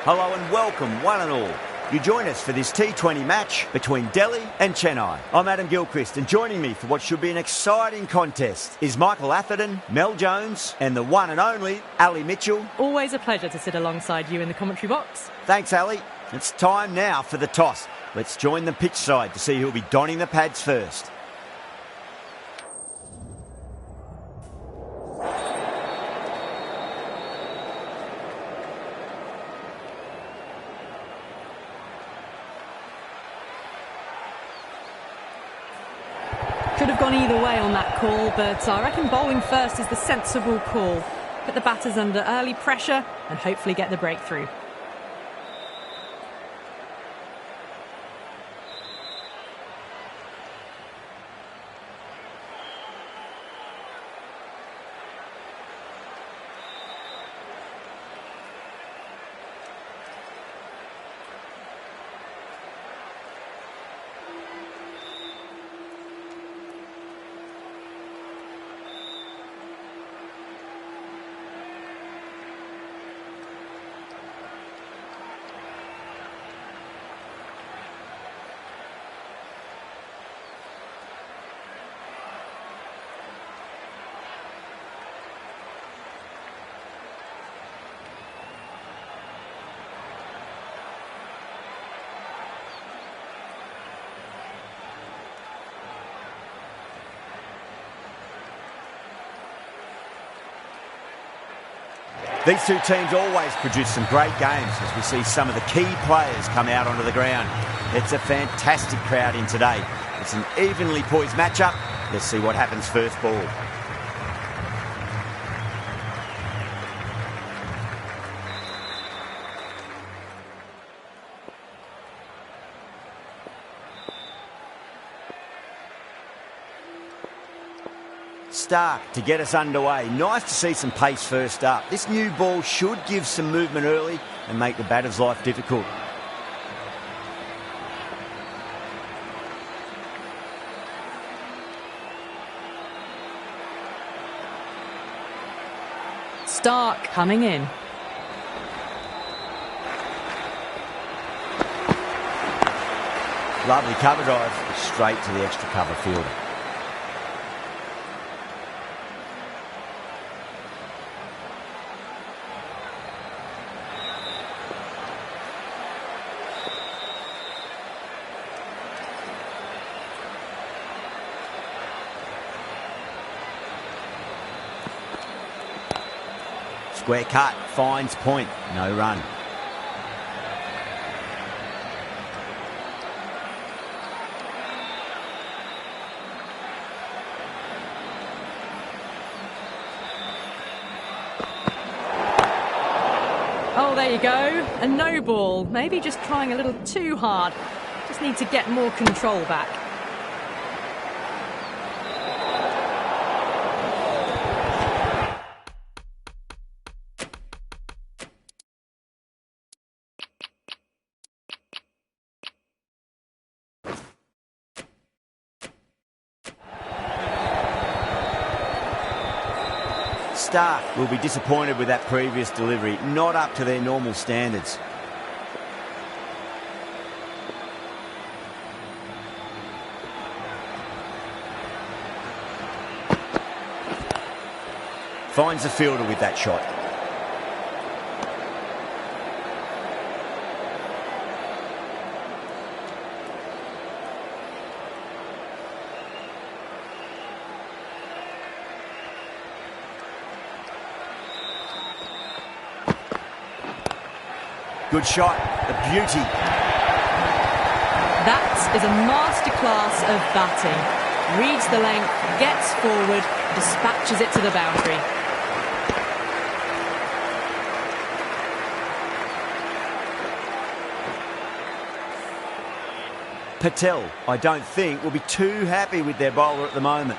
Hello and welcome, one and all. You join us for this T20 match between Delhi and Chennai. I'm Adam Gilchrist, and joining me for what should be an exciting contest is Michael Atherton, Mel Jones, and the one and only Ali Mitchell. Always a pleasure to sit alongside you in the commentary box. Thanks, Ali. It's time now for the toss. Let's join the pitch side to see who'll be donning the pads first. Could have gone either way on that call, but I reckon bowling first is the sensible call. Put the batters under early pressure and hopefully get the breakthrough. These two teams always produce some great games as we see some of the key players come out onto the ground. It's a fantastic crowd in today. It's an evenly poised matchup. Let's see what happens first ball. Stark to get us underway. Nice to see some pace first up. This new ball should give some movement early and make the batter's life difficult. Stark coming in. Lovely cover drive, straight to the extra cover fielder. Square cut, finds point, no run. Oh, there you go. A no ball. Maybe just trying a little too hard. Just need to get more control back. Stark will be disappointed with that previous delivery, not up to their normal standards. Finds the fielder with that shot. Good shot, a beauty. That is a masterclass of batting. Reads the length, gets forward, dispatches it to the boundary. Patel, I don't think, will be too happy with their bowler at the moment.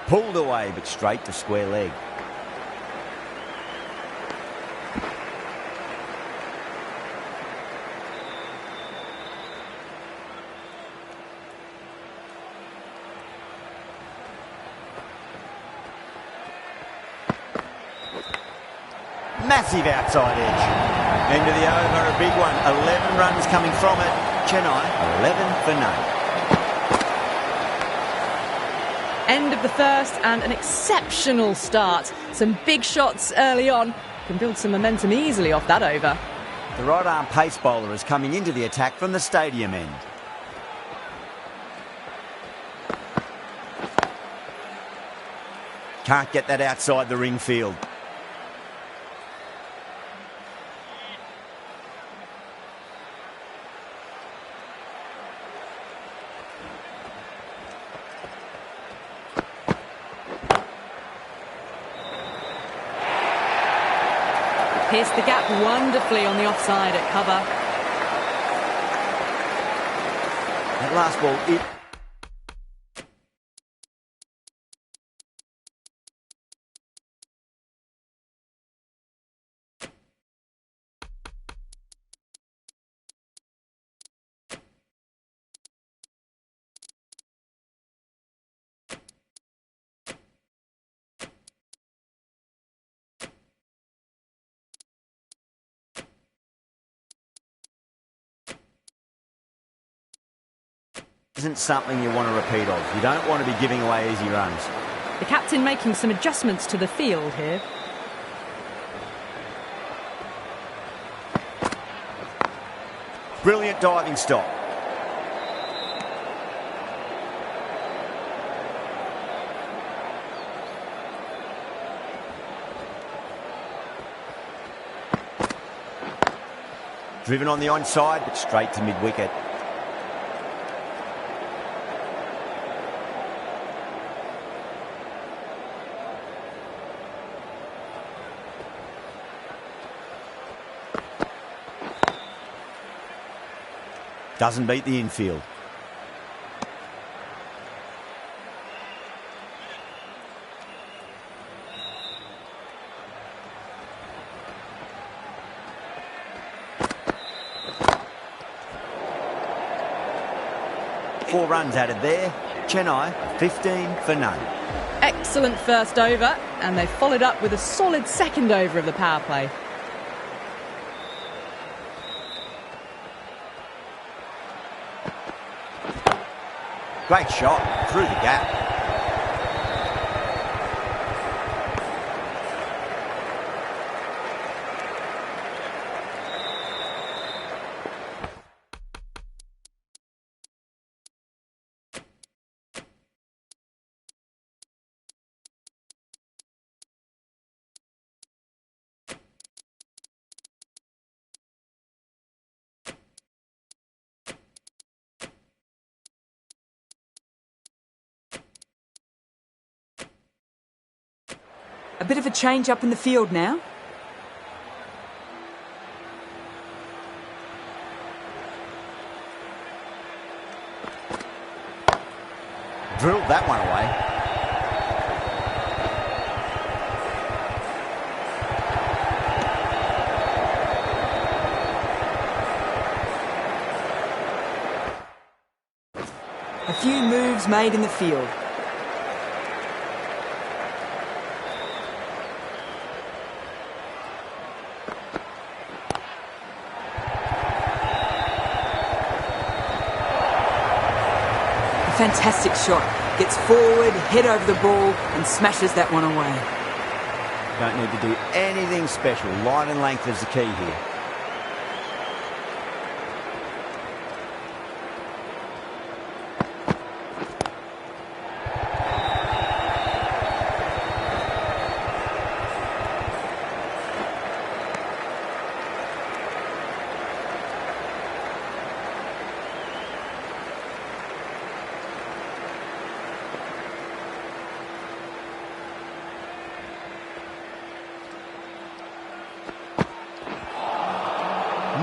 Pulled away, but straight to square leg. massive outside edge. End of the over, a big one. 11 runs coming from it. Chennai, 11 for none. End of the first and an exceptional start. Some big shots early on. Can build some momentum easily off that over. The right-arm pace bowler is coming into the attack from the stadium end. Can't get that outside the ring field. Pierced the gap wonderfully on the offside at cover. That last ball, isn't something you want to repeat of. You don't want to be giving away easy runs. The captain making some adjustments to the field here. Brilliant diving stop. Driven on the onside, but straight to mid-wicket. Doesn't beat the infield. Four runs added there. Chennai, 15 for none. Excellent first over, and they followed up with a solid second over of the power play. Great shot through the gap. A bit of a change up in the field now. Drilled that one away. A few moves made in the field. Fantastic shot. Gets forward, head over the ball and smashes that one away. Don't need to do anything special. Line and length is the key here.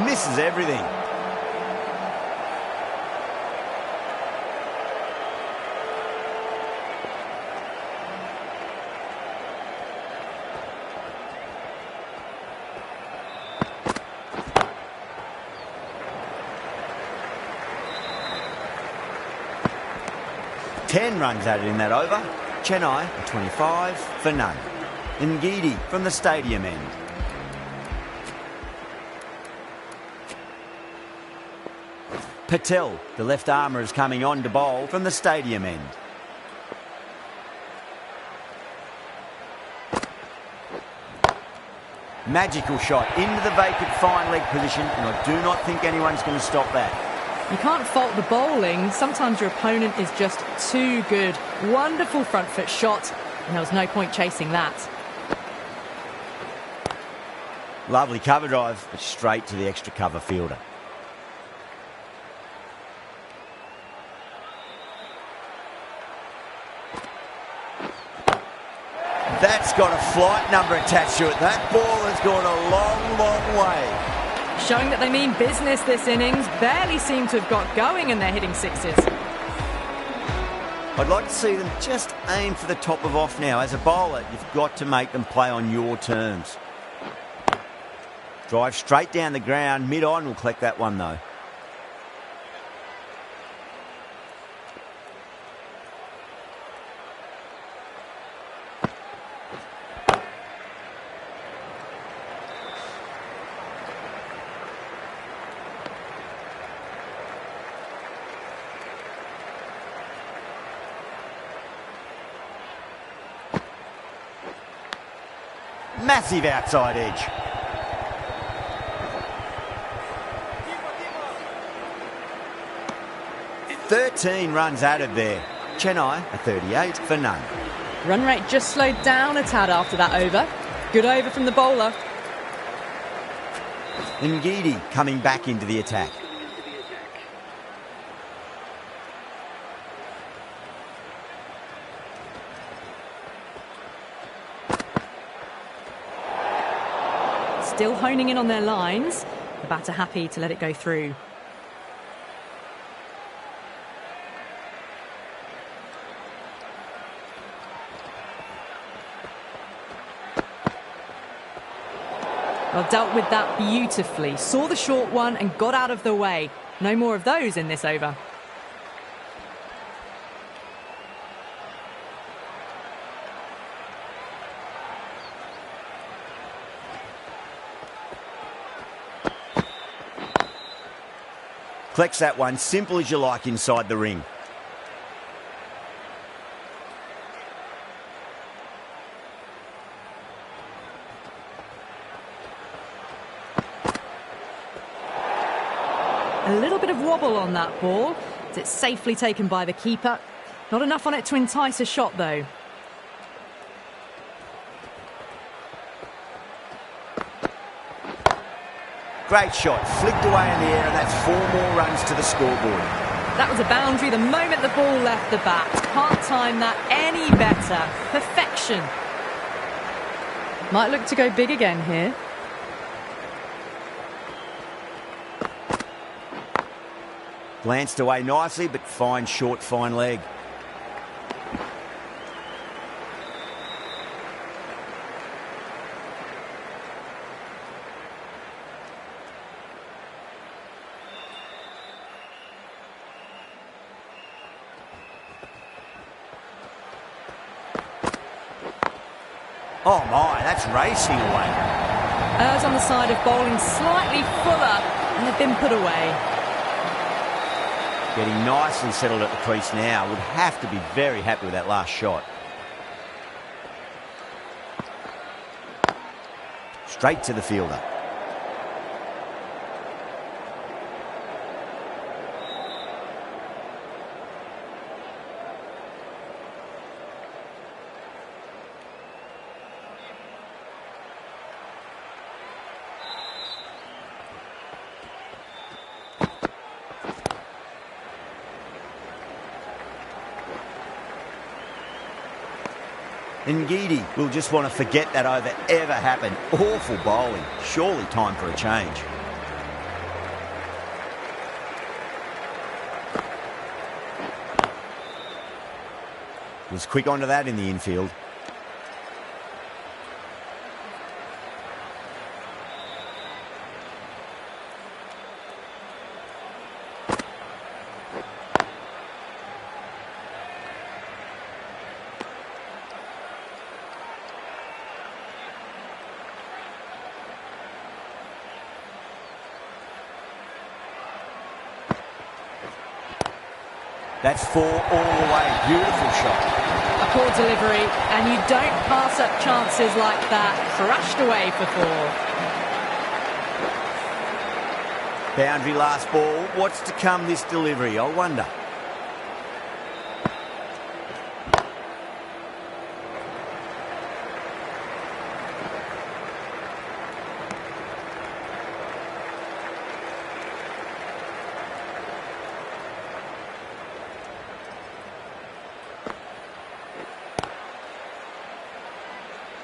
Misses everything. Ten runs added in that over. Chennai, 25 for none. Ngidi from the stadium end. Patel, the left armour, is coming on to bowl from the stadium end. Magical shot into the vacant fine leg position, and I do not think anyone's going to stop that. You can't fault the bowling. Sometimes your opponent is just too good. Wonderful front foot shot, and there was no point chasing that. Lovely cover drive, but straight to the extra cover fielder. That's got a flight number attached to it. That ball has gone a long, long way. Showing that they mean business this innings. Barely seem to have got going and they're hitting sixes. I'd like to see them just aim for the top of off now. As a bowler, you've got to make them play on your terms. Drive straight down the ground. Mid-on will collect that one though. Massive outside edge. "13 runs added there. Chennai are 38 for none." Run rate just slowed down a tad after that over. Good over from the bowler. Ngidi coming back into the attack. Still honing in on their lines. The batter happy to let it go through. Well, dealt with that beautifully. Saw the short one and got out of the way. No more of those in this over. Collects that one, simple as you like, inside the ring. A little bit of wobble on that ball. It's safely taken by the keeper. Not enough on it to entice a shot though. Great shot, flicked away in the air, and that's 4 more runs to the scoreboard. That was a boundary the moment the ball left the bat. Can't time that any better. Perfection. Might look to go big again here. Glanced away nicely, but fine short, fine leg. Oh my, that's racing away. Errs on the side of bowling slightly fuller, and they've been put away. Getting nicely settled at the crease now. Would have to be very happy with that last shot. Straight to the fielder. Ngidi will just want to forget that over ever happened. Awful bowling. Surely time for a change. Was quick onto that in the infield. That's 4 all the way. Beautiful shot. A poor delivery, and you don't pass up chances like that. Crushed away for 4. Boundary last ball. What's to come this delivery, I wonder?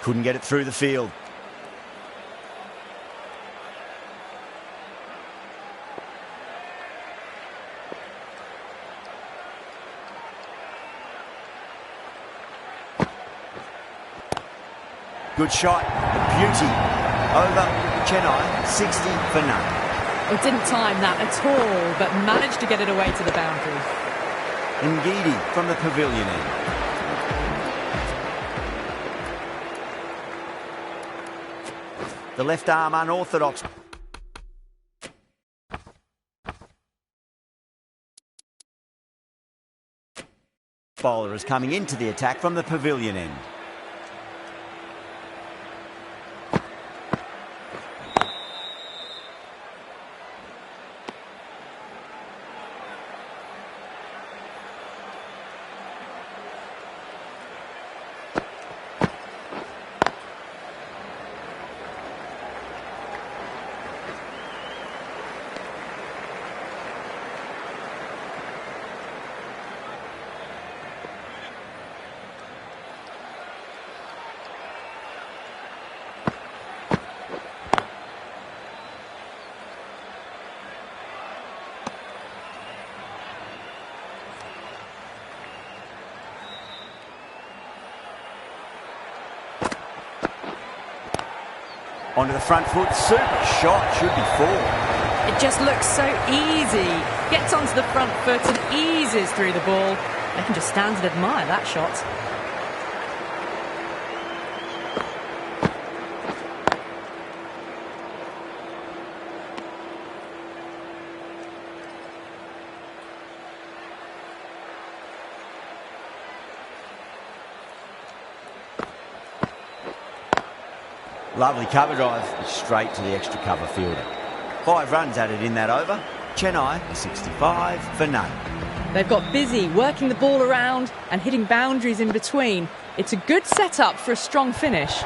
Couldn't get it through the field. Good shot, a beauty. Over Chennai, 60 for none. It didn't time that at all, but managed to get it away to the boundary. Ngidi from the pavilion end. The left arm unorthodox. Bowler is coming into the attack from the pavilion end. Onto the front foot, super shot, should be 4. It just looks so easy. Gets onto the front foot and eases through the ball. They can just stand and admire that shot. Lovely cover drive, straight to the extra cover fielder. 5 runs added in that over. Chennai, 65 for none. They've got busy working the ball around and hitting boundaries in between. It's a good setup for a strong finish.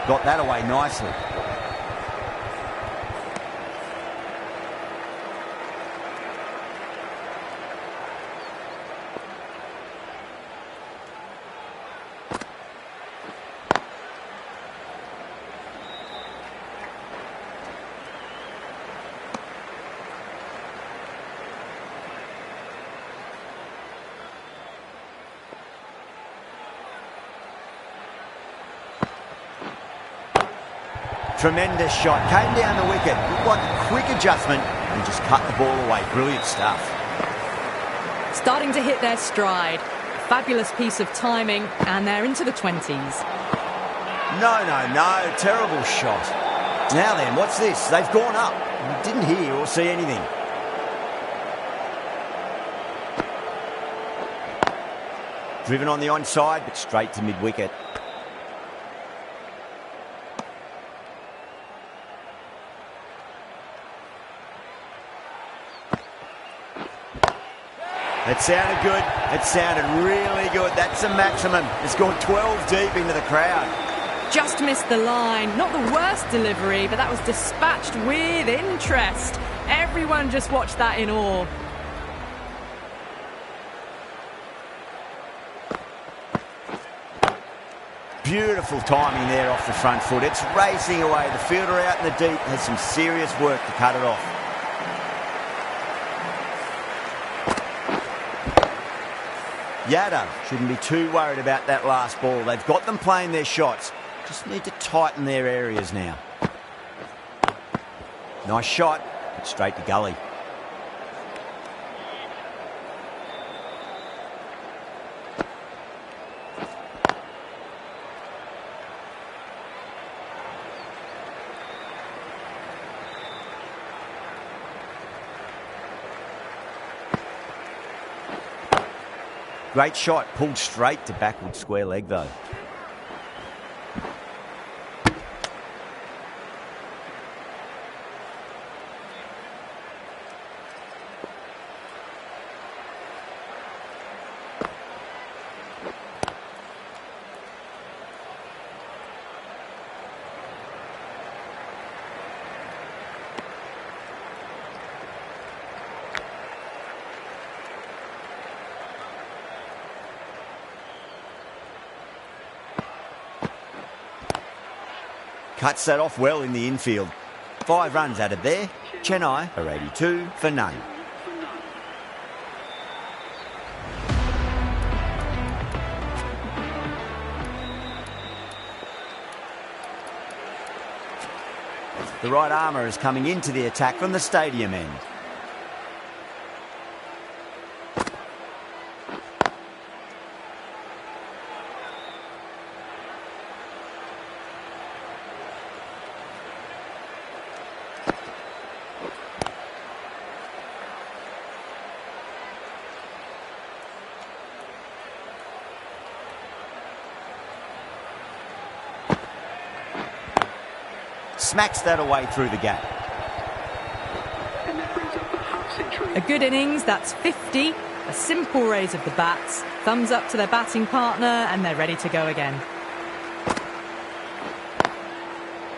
Got that away nicely. Tremendous shot, came down the wicket, looked like a quick adjustment and just cut the ball away. Brilliant stuff. Starting to hit their stride. Fabulous piece of timing, and they're into the 20s. No, terrible shot. Now then, what's this? They've gone up. Didn't hear or see anything. Driven on the onside, but straight to mid-wicket. It sounded good. It sounded really good. That's the maximum. It's gone 12 deep into the crowd. Just missed the line. Not the worst delivery, but that was dispatched with interest. Everyone just watched that in awe. Beautiful timing there off the front foot. It's racing away. The fielder out in the deep has some serious work to cut it off. Yadav shouldn't be too worried about that last ball. They've got them playing their shots. Just need to tighten their areas now. Nice shot, but straight to gully. Great shot, pulled straight to backward square leg though. Cuts that off well in the infield. 5 runs added there. Chennai are 82 for none. The right armour is coming into the attack from the stadium end. Smacks that away through the gap. A good innings, that's 50. A simple raise of the bats. Thumbs up to their batting partner and they're ready to go again.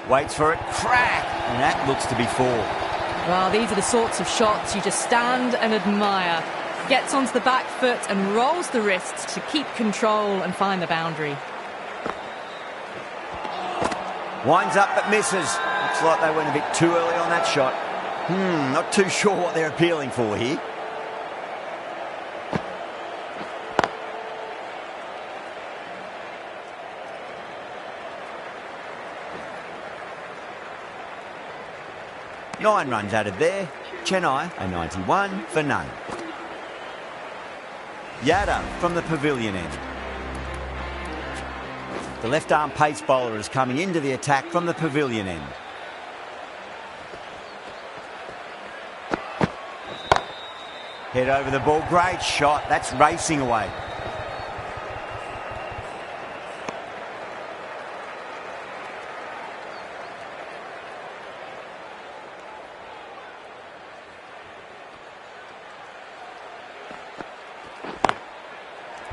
Waits for it, crack! And that looks to be 4. Well, these are the sorts of shots you just stand and admire. Gets onto the back foot and rolls the wrists to keep control and find the boundary. Winds up but misses. Looks like they went a bit too early on that shot. Not too sure what they're appealing for here. Nine runs added there. Chennai are 91 for none. Yada from the pavilion end. The left-arm pace bowler is coming into the attack from the pavilion end. Head over the ball, great shot, that's racing away.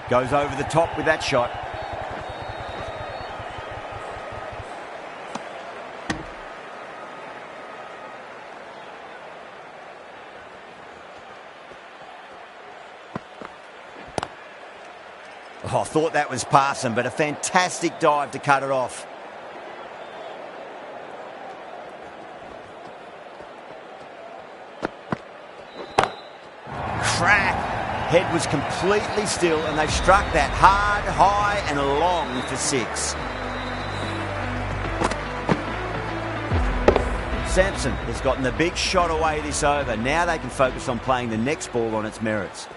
Goes over the top with that shot. Oh, I thought that was passing, but a fantastic dive to cut it off. Crack! Head was completely still and they struck that hard, high and long for 6. Sampson has gotten the big shot away this over. Now they can focus on playing the next ball on its merits.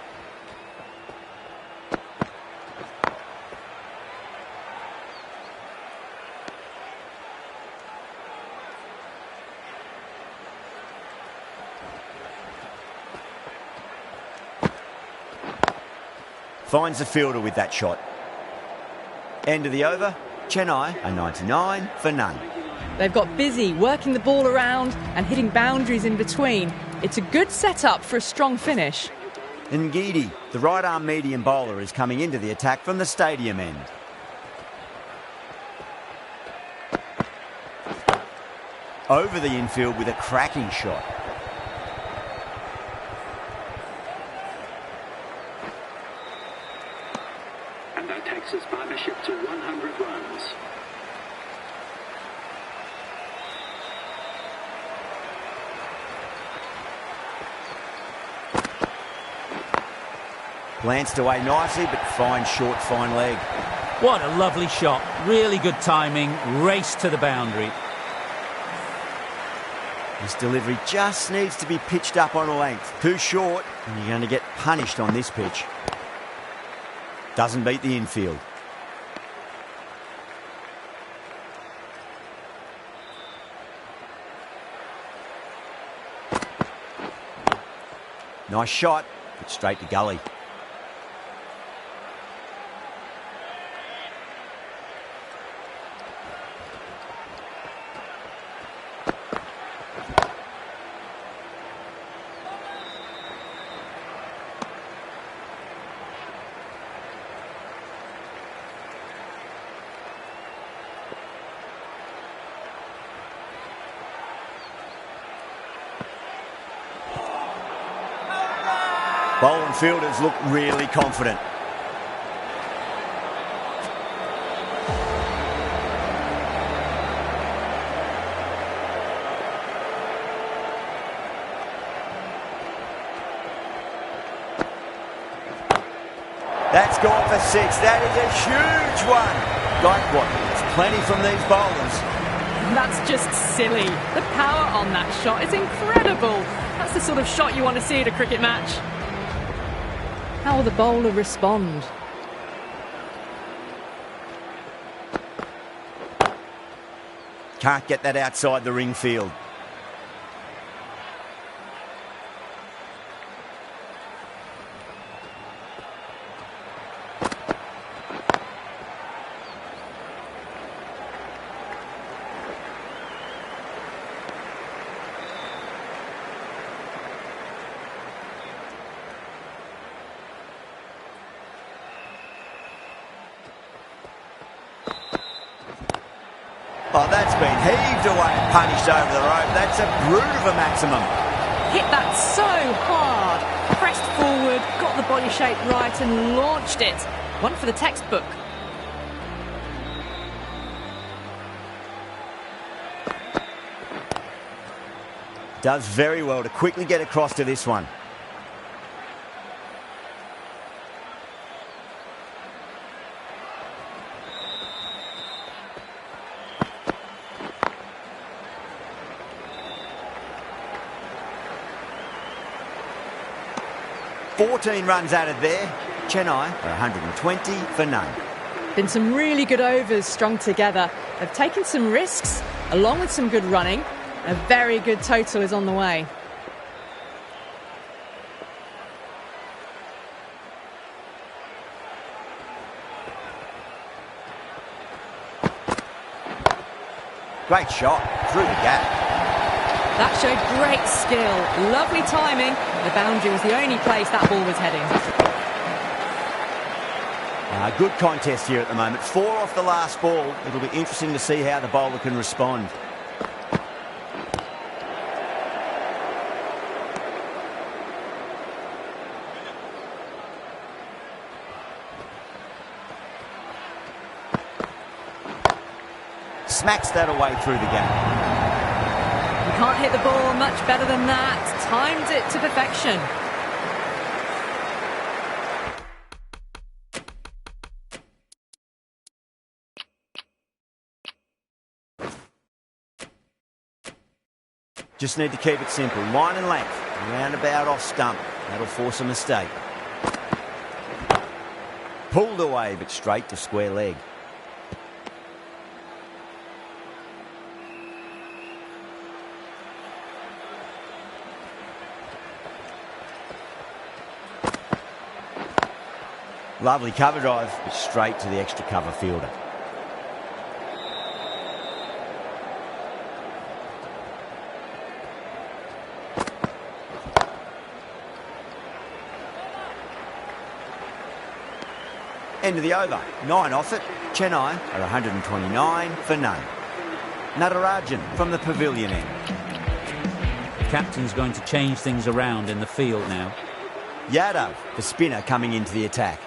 Finds the fielder with that shot. End of the over. Chennai are 99 for none. They've got busy working the ball around and hitting boundaries in between. It's a good setup for a strong finish. Ngidi, the right-arm medium bowler, is coming into the attack from the stadium end. Over the infield with a cracking shot. And that takes his partnership to 100 runs. Glanced away nicely, but fine short, fine leg. What a lovely shot. Really good timing. Race to the boundary. This delivery just needs to be pitched up on a length. Too short, and you're going to get punished on this pitch. Doesn't beat the infield. Nice shot, but straight to gully. Bowling fielders look really confident. That's gone for 6. That is a huge one. Like what? There's plenty from these bowlers. That's just silly. The power on that shot is incredible. That's the sort of shot you want to see at a cricket match. How will the bowler respond? Can't get that outside the ring field. Oh, that's been heaved away and punished over the rope. That's a brute of a maximum. Hit that so hard. Pressed forward, got the body shape right and launched it. One for the textbook. Does very well to quickly get across to this one. $14 runs added there. Chennai are 120 for none. Been some really good overs strung together. They've taken some risks, along with some good running. A very good total is on the way. Great shot through the gap. That showed great skill, lovely timing. The boundary was the only place that ball was heading. Good contest here at the moment. 4 off the last ball. It'll be interesting to see how the bowler can respond. Smacks that away through the gap. You can't hit the ball much better than that. Timed it to perfection. Just need to keep it simple. Line and length. Roundabout off stump. That'll force a mistake. Pulled away, but straight to square leg. Lovely cover drive, but straight to the extra cover fielder. End of the over. 9 off it. Chennai are 129 for none. Natarajan from the pavilion end. The captain's going to change things around in the field now. Yadav, the spinner, coming into the attack.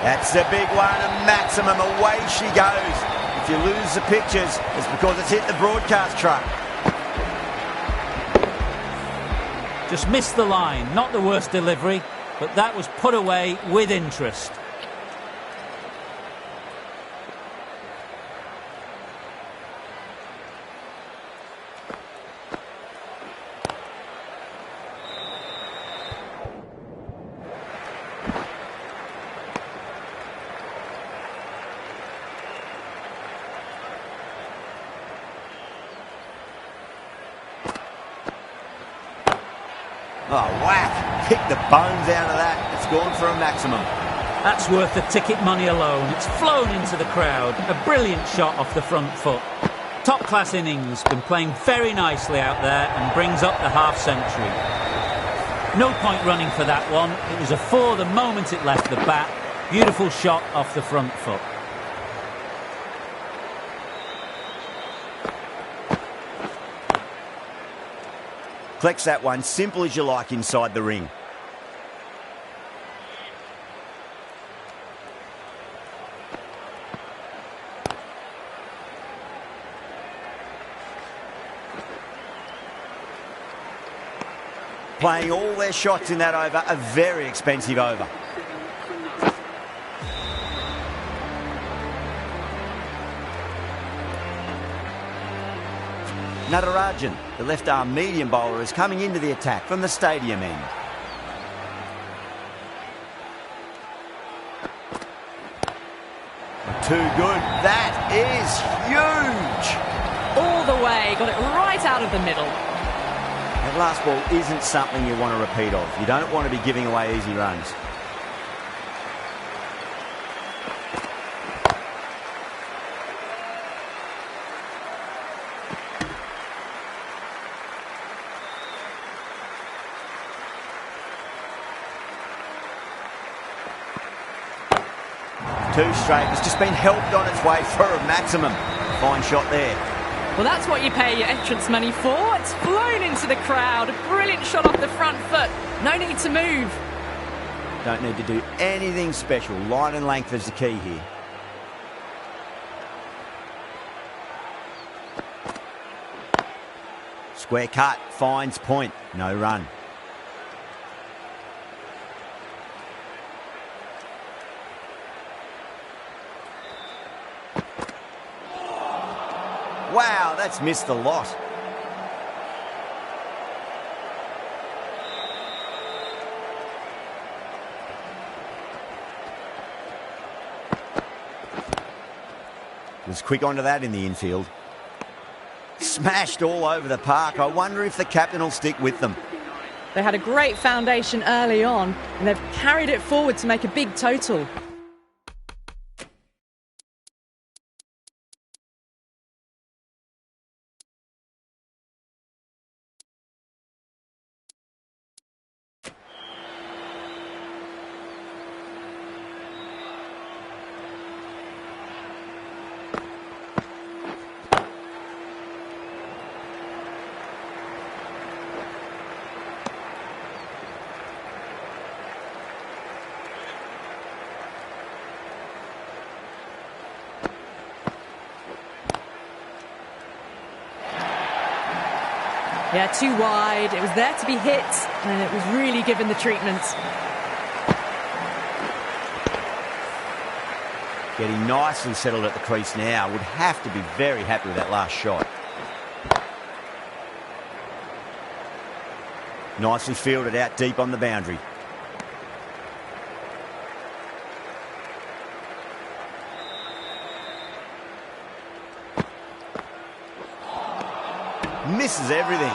That's a big one, a maximum. Away she goes. If you lose the pictures, it's because it's hit the broadcast truck. Just missed the line. Not the worst delivery, but that was put away with interest. Oh, whack. Kicked the bones out of that. It's gone for a maximum. That's worth the ticket money alone. It's flown into the crowd. A brilliant shot off the front foot. Top-class innings, been playing very nicely out there and brings up the half-century. No point running for that one. It was a four the moment it left the bat. Beautiful shot off the front foot. Collects that one, simple as you like, inside the ring. Playing all their shots in that over, a very expensive over. Natarajan, the left-arm medium bowler, is coming into the attack from the stadium end. Too good. That is huge. All the way, got it right out of the middle. That last ball isn't something you want to repeat of. You don't want to be giving away easy runs. Two straight. It's just been helped on its way for a maximum. Fine shot there. Well, that's what you pay your entrance money for. It's flown into the crowd. A brilliant shot off the front foot. No need to move. Don't need to do anything special. Line and length is the key here. Square cut. Finds point. No run. Wow, that's missed the lot. Was quick onto that in the infield. Smashed all over the park. I wonder if the captain will stick with them. They had a great foundation early on, and they've carried it forward to make a big total. Yeah, too wide. It was there to be hit, and it was really given the treatment. Getting nicely settled at the crease now. Would have to be very happy with that last shot. Nicely fielded out deep on the boundary. Misses everything.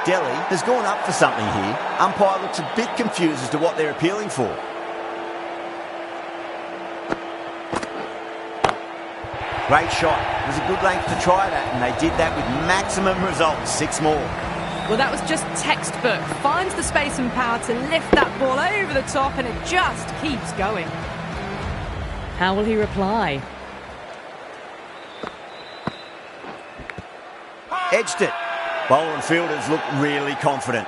Delhi has gone up for something here. Umpire looks a bit confused as to what they're appealing for. Great shot. It was a good length to try that, and they did that with maximum results. 6 more. Well, that was just textbook. Finds the space and power to lift that ball over the top, and it just keeps going. How will he reply? Edged it. Bowler and fielders look really confident.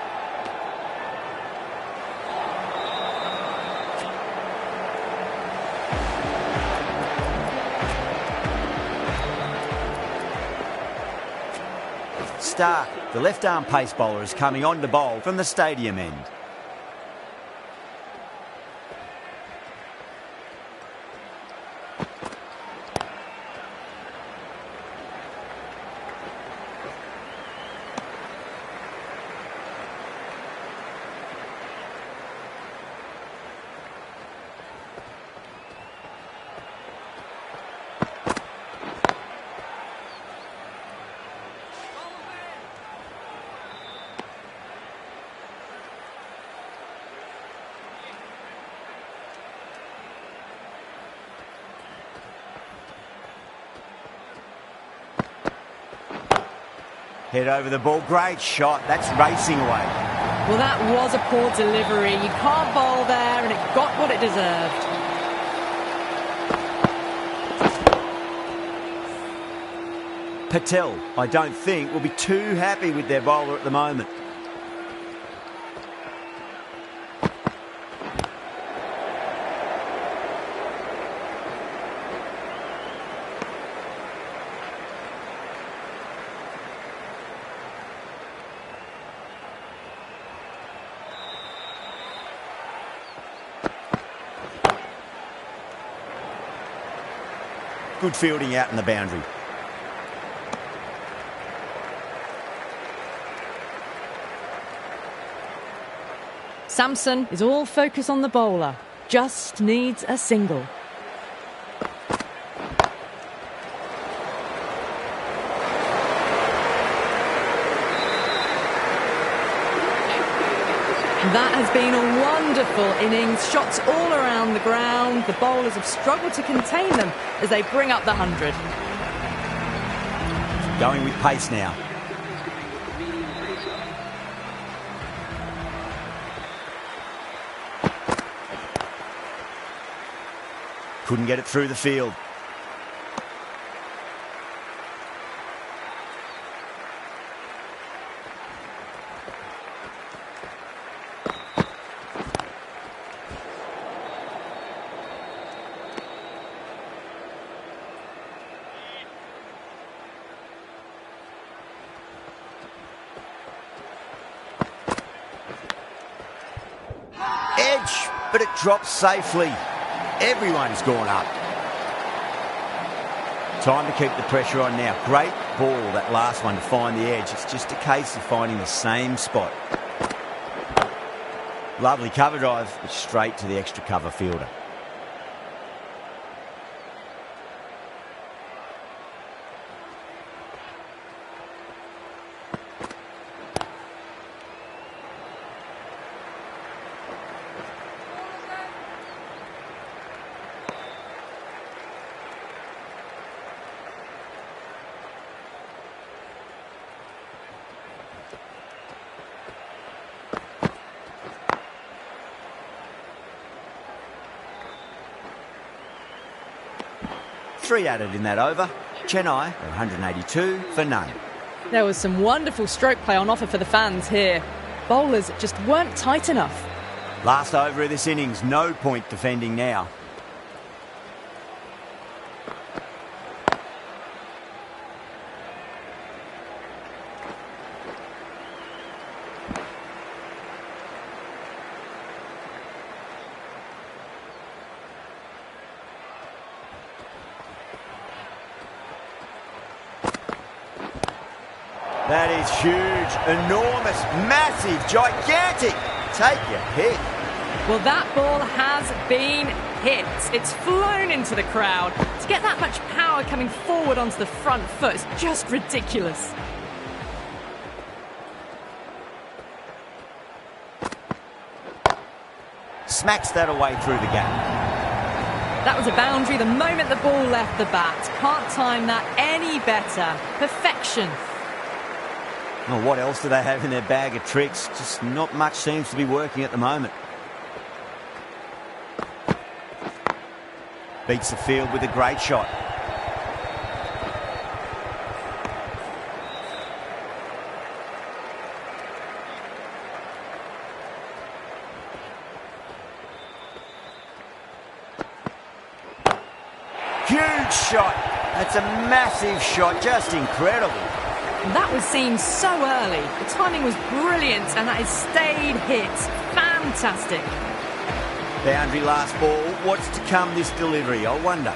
Stark, the left-arm pace bowler, is coming on to bowl from the stadium end. Head over the ball. Great shot. That's racing away. Well, that was a poor delivery. You can't bowl there, and it got what it deserved. Patel, I don't think, will be too happy with their bowler at the moment. Good fielding out in the boundary. Samson is all focus on the bowler. Just needs a single. That has been a wonderful innings. Shots all around the ground. The bowlers have struggled to contain them as they bring up the 100. Going with pace now. Couldn't get it through the field. Edge, but it drops safely. Everyone's gone up. Time to keep the pressure on now. Great ball, that last one, to find the edge. It's just a case of finding the same spot. Lovely cover drive, but straight to the extra cover fielder. Three added in that over. Chennai, 182 for none. There was some wonderful stroke play on offer for the fans here. Bowlers just weren't tight enough. Last over of this innings, no point defending now. That is huge, enormous, massive, gigantic. Take your pick. Well, that ball has been hit. It's flown into the crowd. To get that much power coming forward onto the front foot is just ridiculous. Smacks that away through the gap. That was a boundary the moment the ball left the bat. Can't time that any better. Perfection. Well, what else do they have in their bag of tricks? Just not much seems to be working at the moment. Beats the field with a great shot. Huge shot. That's a massive shot. Just incredible. That was seen so early. The timing was brilliant and that has stayed hit. Fantastic. Boundary last ball. What's to come this delivery, I wonder.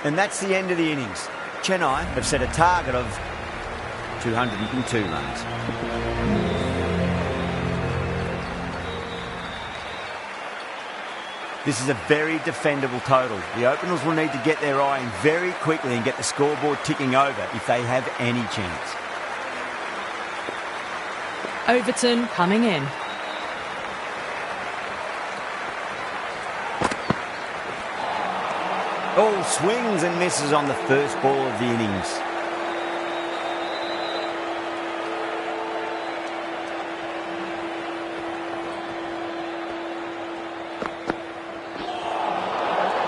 And that's the end of the innings. Chennai have set a target of 202 runs. This is a very defendable total. The openers will need to get their eye in very quickly and get the scoreboard ticking over if they have any chance. Overton coming in. All swings and misses on the first ball of the innings.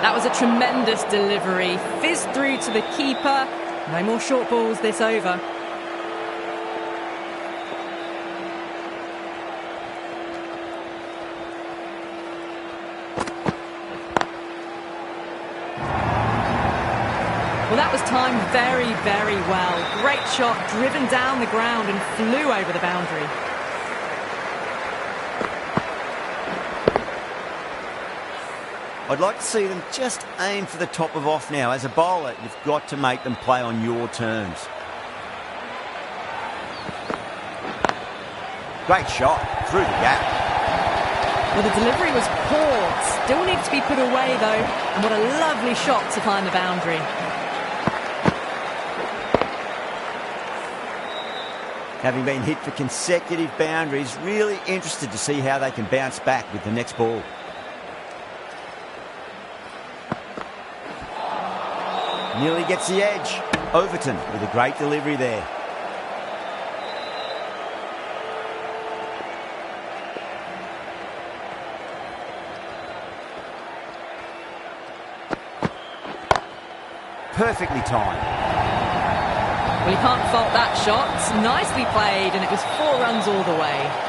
That was a tremendous delivery. Fizzed through to the keeper. No more short balls this over. Well, that was timed very, very well. Great shot, driven down the ground and flew over the boundary. I'd like to see them just aim for the top of off now. As a bowler, you've got to make them play on your terms. Great shot, through the gap. Well, the delivery was poor. Still needs to be put away, though. And what a lovely shot to find the boundary. Having been hit for consecutive boundaries, really interested to see how they can bounce back with the next ball. Nearly gets the edge. Overton with a great delivery there. Perfectly timed. Well, you can't fault that shot. Nicely played, and it was 4 runs all the way.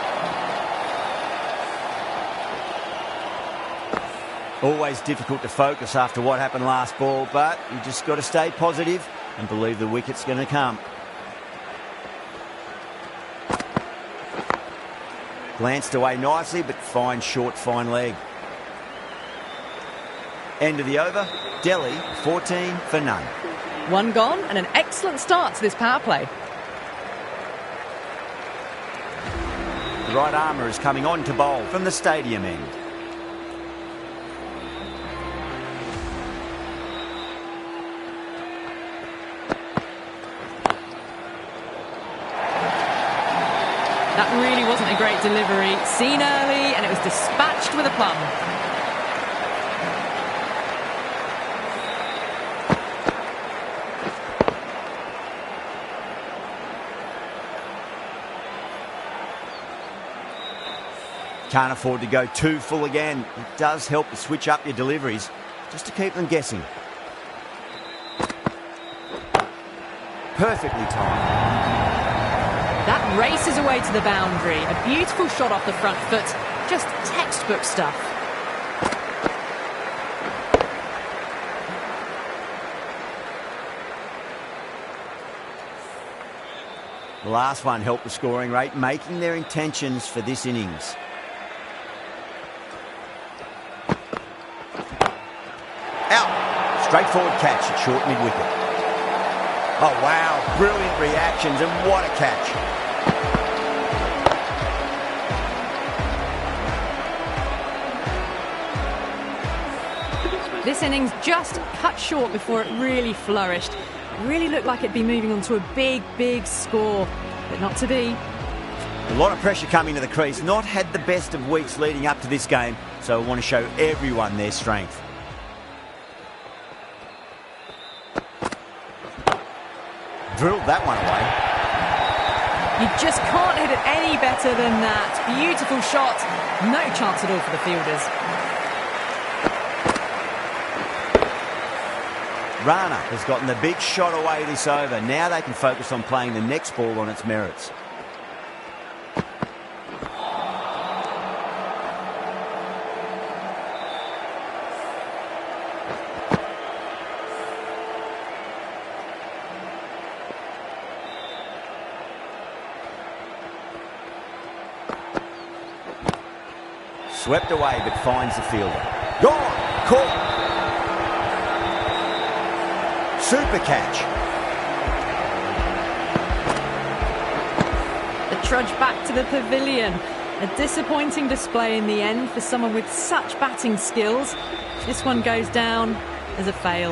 Always difficult to focus after what happened last ball, but you just got to stay positive and believe the wicket's going to come. Glanced away nicely, but fine short, fine leg. End of the over. Delhi, 14 for none. 1 gone, and an excellent start to this power play. The right armour is coming on to bowl from the stadium end. That really wasn't a great delivery. Seen early, and it was dispatched with a plum. Can't afford to go too full again. It does help to switch up your deliveries, just to keep them guessing. Perfectly timed. That races away to the boundary. A beautiful shot off the front foot. Just textbook stuff. The last one helped the scoring rate, making their intentions for this innings. Out. Straightforward catch at short mid-wicket. Oh, wow. Brilliant reactions, and what a catch. This innings just cut short before it really flourished. It really looked like it'd be moving on to a big, big score, but not to be. A lot of pressure coming to the crease. Not had the best of weeks leading up to this game, so I want to show everyone their strength. Drilled that one away. You just can't hit it any better than that. Beautiful shot. No chance at all for the fielders. Rana has gotten the big shot away this over. Now they can focus on playing the next ball on its merits. Swept away, but finds the fielder. Gone! Caught! Super catch. The trudge back to the pavilion. A disappointing display in the end for someone with such batting skills. This one goes down as a fail.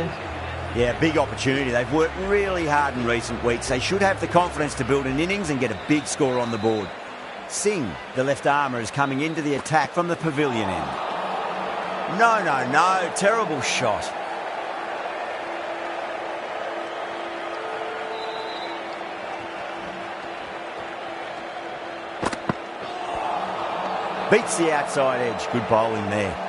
Yeah, big opportunity. They've worked really hard in recent weeks. They should have the confidence to build an innings and get a big score on the board. Singh, the left armour, is coming into the attack from the pavilion end. No, terrible shot. Beats the outside edge. Good bowling there.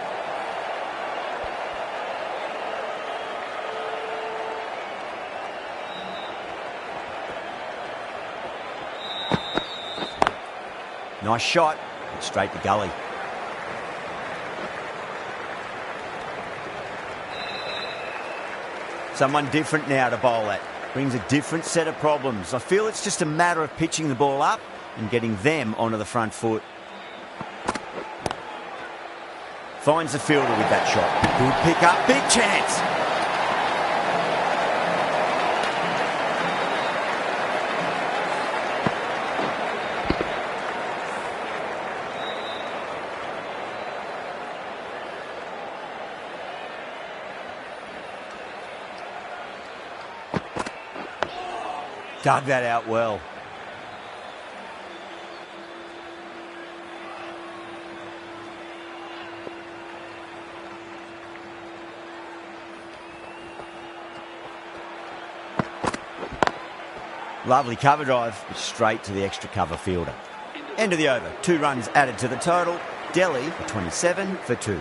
Nice shot. Straight to gully. Someone different now to bowl at. Brings a different set of problems. I feel it's just a matter of pitching the ball up and getting them onto the front foot. Finds the fielder with that shot. Good pick up, big chance. Dug that out well. Lovely cover drive, straight to the extra cover fielder. End of the over. 2 runs added to the total. Delhi for 27 for 2.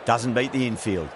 Doesn't beat the infield.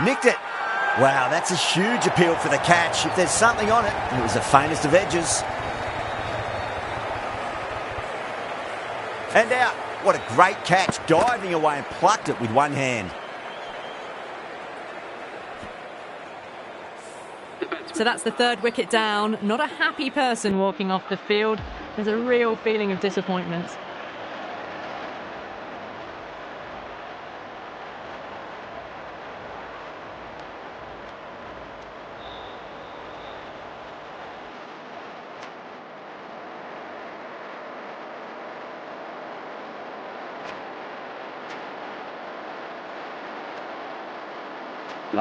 Nicked it. Wow, that's a huge appeal for the catch. If there's something on it, it was the faintest of edges. And out. What a great catch. Diving away and plucked it with one hand. So that's the 3rd wicket down. Not a happy person walking off the field. There's a real feeling of disappointment.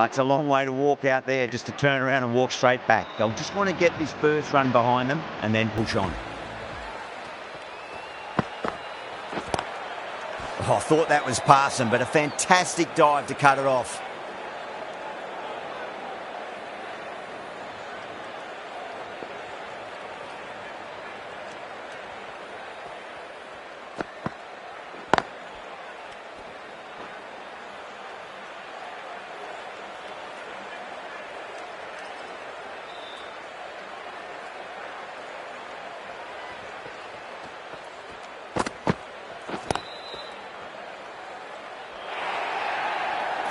It's a long way to walk out there just to turn around and walk straight back. They'll just want to get this first run behind them and then push on. Oh, I thought that was passing, but a fantastic dive to cut it off.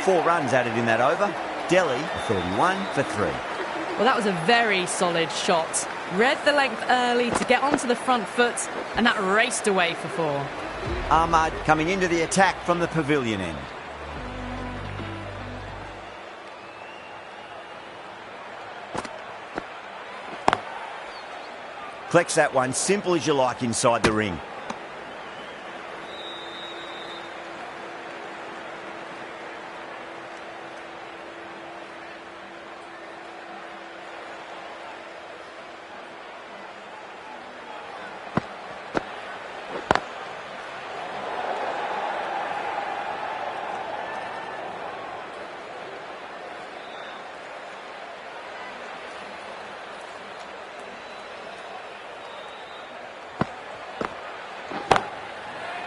Four runs added in that over. Delhi 31 for 3. Well, that was a very solid shot. Read the length early to get onto the front foot, and that raced away for 4. Ahmad coming into the attack from the pavilion end. Collects that one, simple as you like, inside the ring.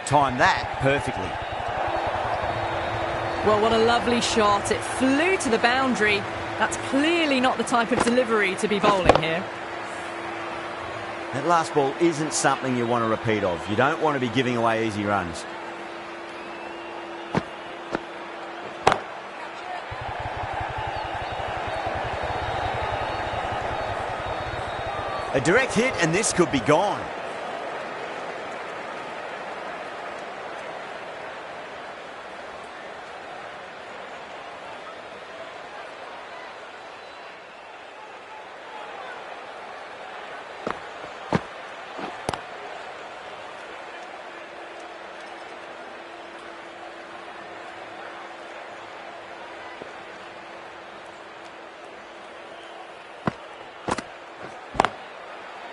Timed that perfectly. Well, what a lovely shot. It flew to the boundary. That's clearly not the type of delivery to be bowling here. That last ball isn't something you want to repeat of. You don't want to be giving away easy runs. A direct hit and this could be gone.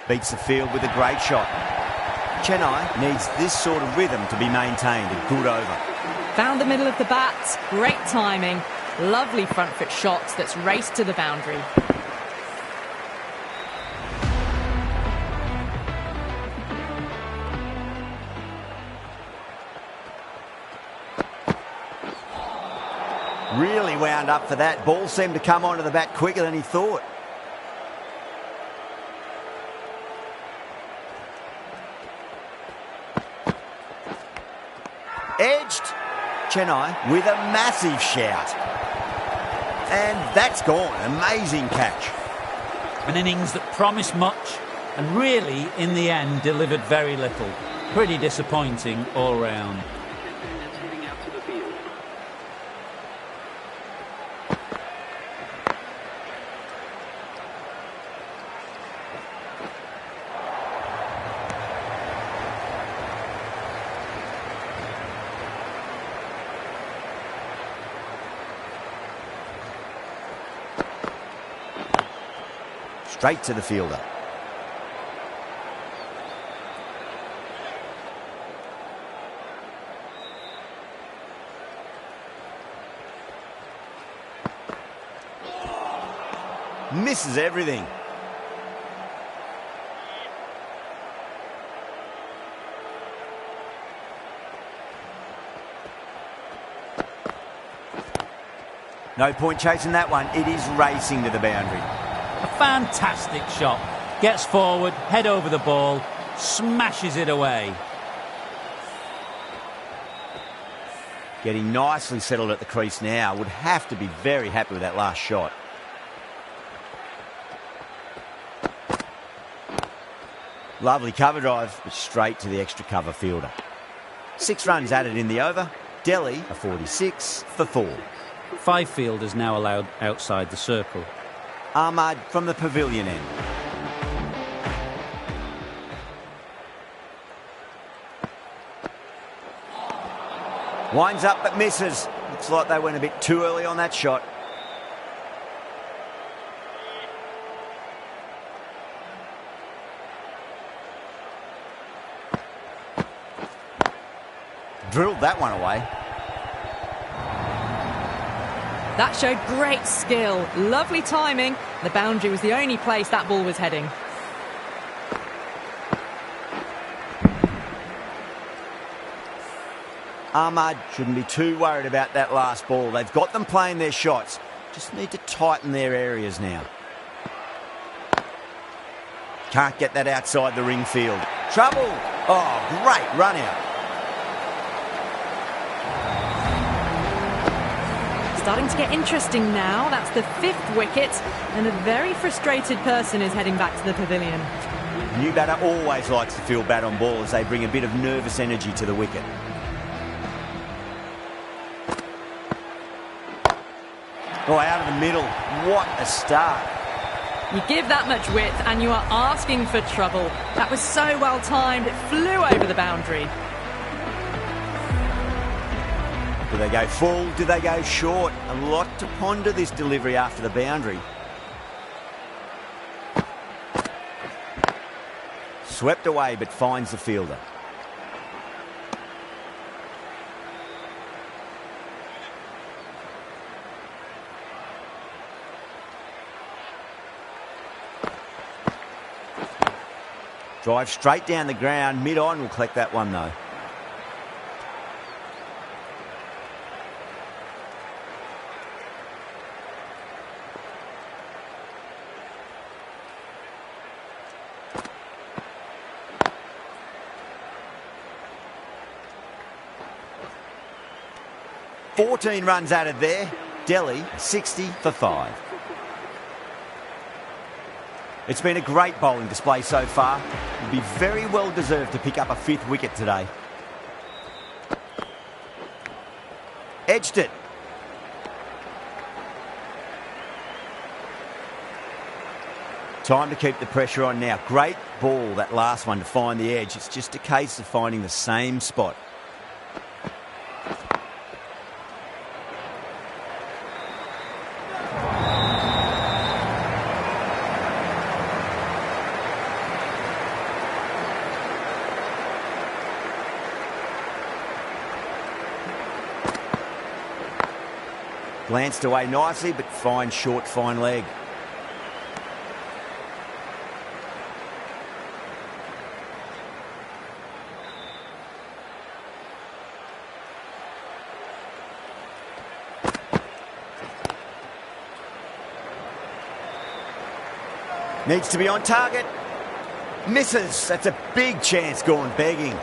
Beats the field with a great shot. Chennai needs this sort of rhythm to be maintained. A good over. Found the middle of the bat. Great timing. Lovely front foot shot that's raced to the boundary. Really wound up for that. Ball seemed to come onto the bat quicker than he thought. Edged. Chennai with a massive shout. And that's gone. Amazing catch. An innings that promised much and really, in the end, delivered very little. Pretty disappointing all round. Heading out to the field. Straight to the fielder. Misses everything. No point chasing that one. It is racing to the boundary. A fantastic shot. Gets forward, head over the ball, smashes it away. Getting nicely settled at the crease now. Would have to be very happy with that last shot. Lovely cover drive, but straight to the extra cover fielder. 6 runs added in the over. Delhi a 46 for 4. 5 fielders now allowed outside the circle. Ahmad from the pavilion end. Winds up but misses. Looks like they went a bit too early on that shot. Drilled that one away. That showed great skill. Lovely timing. The boundary was the only place that ball was heading. Ahmad shouldn't be too worried about that last ball. They've got them playing their shots. Just need to tighten their areas now. Can't get that outside the ring field. Trouble. Oh, great run out. Starting to get interesting now. That's the 5th wicket, and a very frustrated person is heading back to the pavilion. New batter always likes to feel bat on ball as they bring a bit of nervous energy to the wicket. Oh, out of the middle. What a start. You give that much width and you are asking for trouble. That was so well timed, it flew over the boundary. Do they go full? Do they go short? A lot to ponder this delivery after the boundary. Swept away but finds the fielder. Drive straight down the ground. Mid-on will collect that one though. $14 runs added there. Delhi 60 for 5. It's been a great bowling display so far. He'd be very well deserved to pick up a 5th wicket today. Edged it. Time to keep the pressure on now. Great ball, that last one, to find the edge. It's just a case of finding the same spot. Glanced away nicely, but fine short, fine leg. Needs to be on target. Misses. That's a big chance gone begging.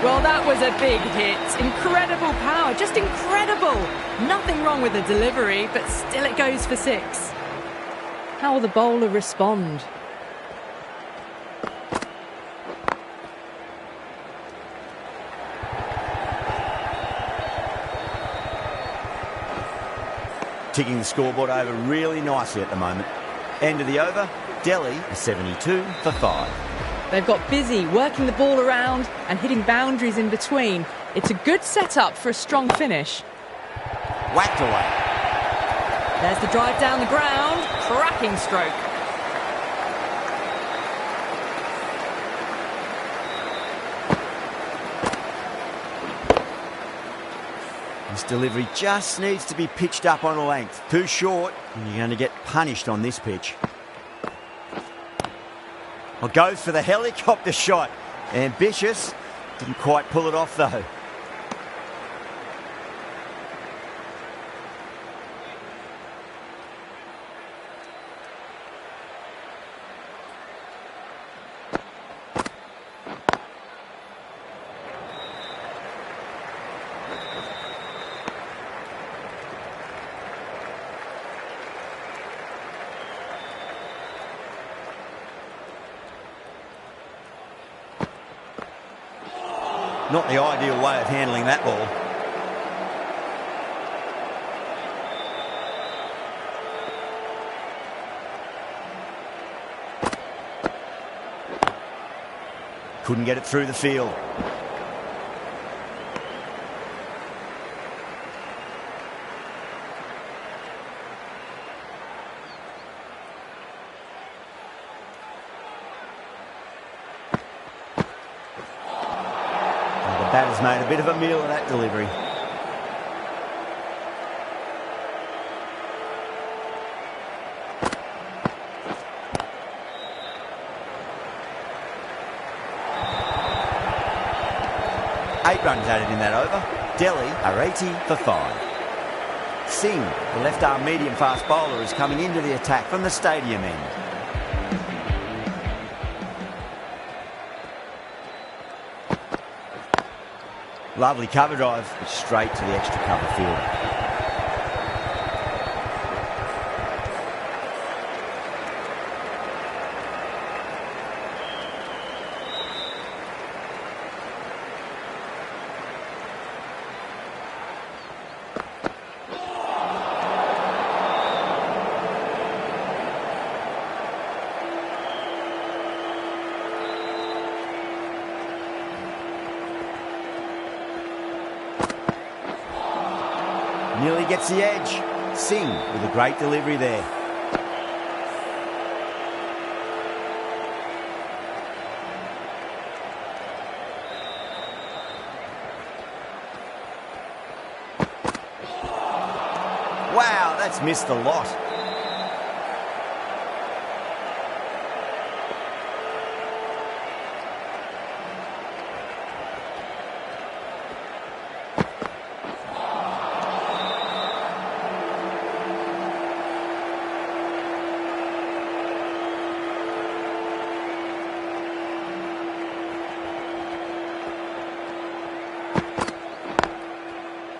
Well, that was a big hit. Incredible power, just incredible. Nothing wrong with the delivery, but still it goes for 6. How will the bowler respond? Ticking the scoreboard over really nicely at the moment. End of the over, Delhi are 72 for 5. They've got busy working the ball around and hitting boundaries in between. It's a good setup for a strong finish. Whacked away. There's the drive down the ground. Cracking stroke. This delivery just needs to be pitched up on a length. Too short, and you're going to get punished on this pitch. Well, goes for the helicopter shot. Ambitious. Didn't quite pull it off, though. Not the ideal way of handling that ball. Couldn't get it through the field. Batter's made a bit of a meal of that delivery. Eight runs added in that over. Delhi are 80 for 5. Singh, the left-arm medium-fast bowler, is coming into the attack from the stadium end. Lovely cover drive, but straight to the extra cover field. Nearly gets the edge. Singh with a great delivery there. Wow, that's missed a lot.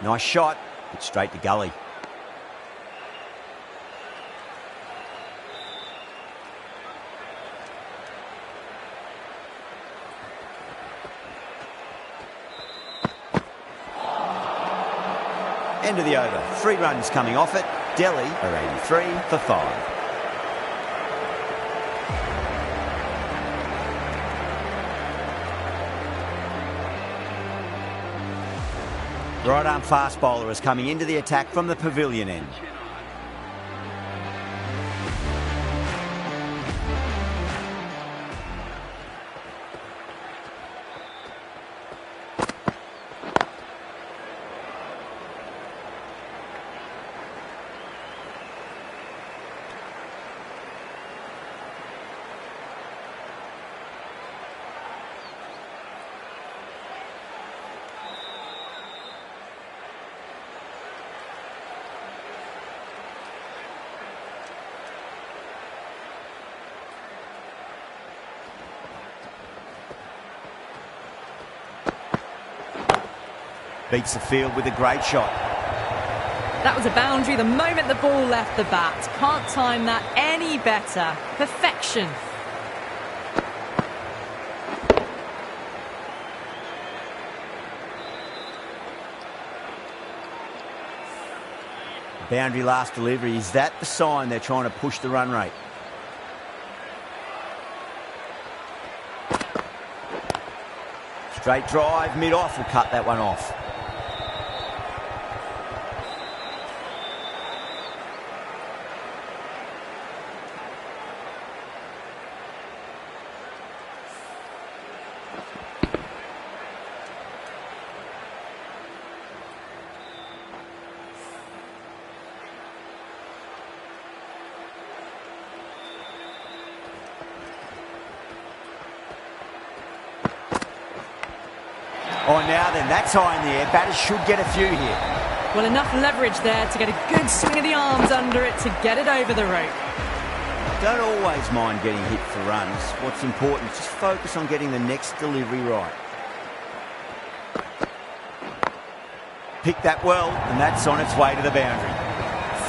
Nice shot, but straight to gully. End of the over. 3 runs coming off it. Delhi are 83 for 5. Right arm fast bowler is coming into the attack from the pavilion end. Beats the field with a great shot. That was a boundary the moment the ball left the bat. Can't time that any better. Perfection. Boundary last delivery. Is that the sign they're trying to push the run rate? Straight drive, mid-off will cut that one off. Oh, now then, that's high in the air. Batters should get a few here. Well, enough leverage there to get a good swing of the arms under it to get it over the rope. Don't always mind getting hit for runs. What's important is just focus on getting the next delivery right. Pick that well, and that's on its way to the boundary.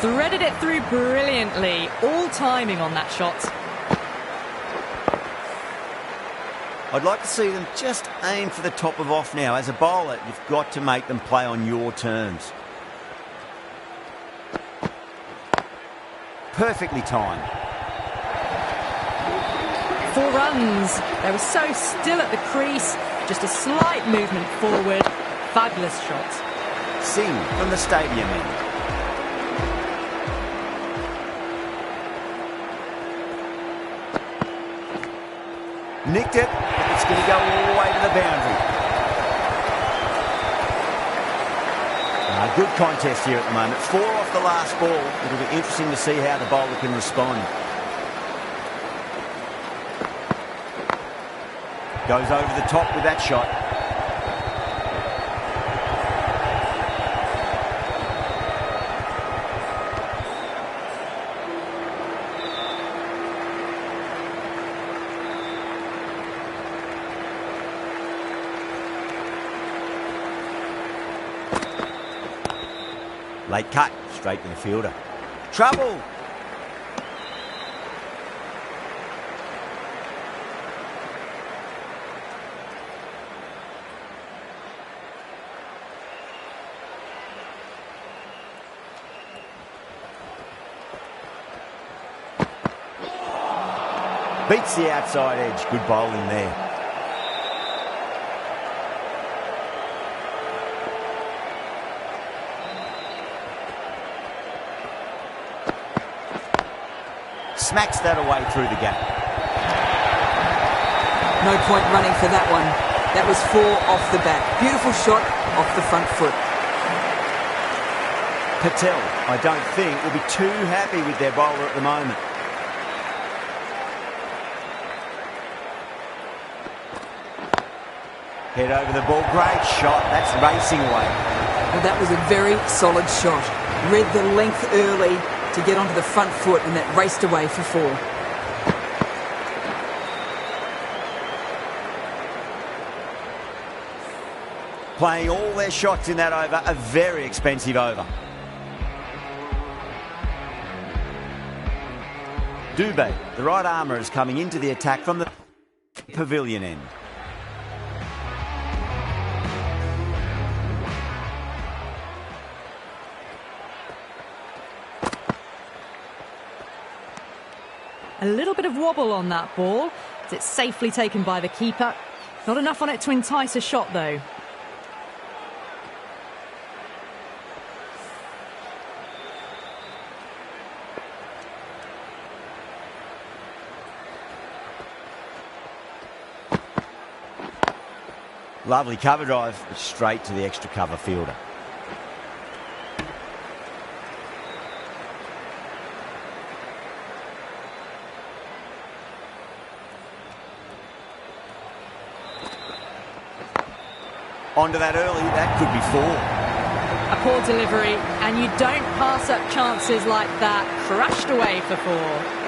Threaded it through brilliantly. All timing on that shot. I'd like to see them just aim for the top of off now. As a bowler, you've got to make them play on your terms. Perfectly timed. 4 runs. They were so still at the crease. Just a slight movement forward. Fabulous shot. Singh from the stadium end. Nicked it. It's going to go all the way to the boundary. Good contest here at the moment. 4 off the last ball. It'll be interesting to see how the bowler can respond. Goes over the top with that shot. Late cut, straight to the fielder. Trouble! Beats the outside edge. Good bowling there. Smacks that away through the gap. No point running for that one. That was 4 off the bat. Beautiful shot off the front foot. Patel, I don't think, will be too happy with their bowler at the moment. Head over the ball. Great shot. That's racing away. Well, that was a very solid shot. Read the length early to get onto the front foot, and that raced away for 4. playing all their shots in that over, a very expensive over. Dubé, the right armour, is coming into the attack from the pavilion end. A little bit of wobble on that ball. It's safely taken by the keeper. Not enough on it to entice a shot, though. Lovely cover drive, but straight to the extra cover fielder. Onto that early, that could be 4. A poor delivery, and you don't pass up chances like that. Crushed away for 4.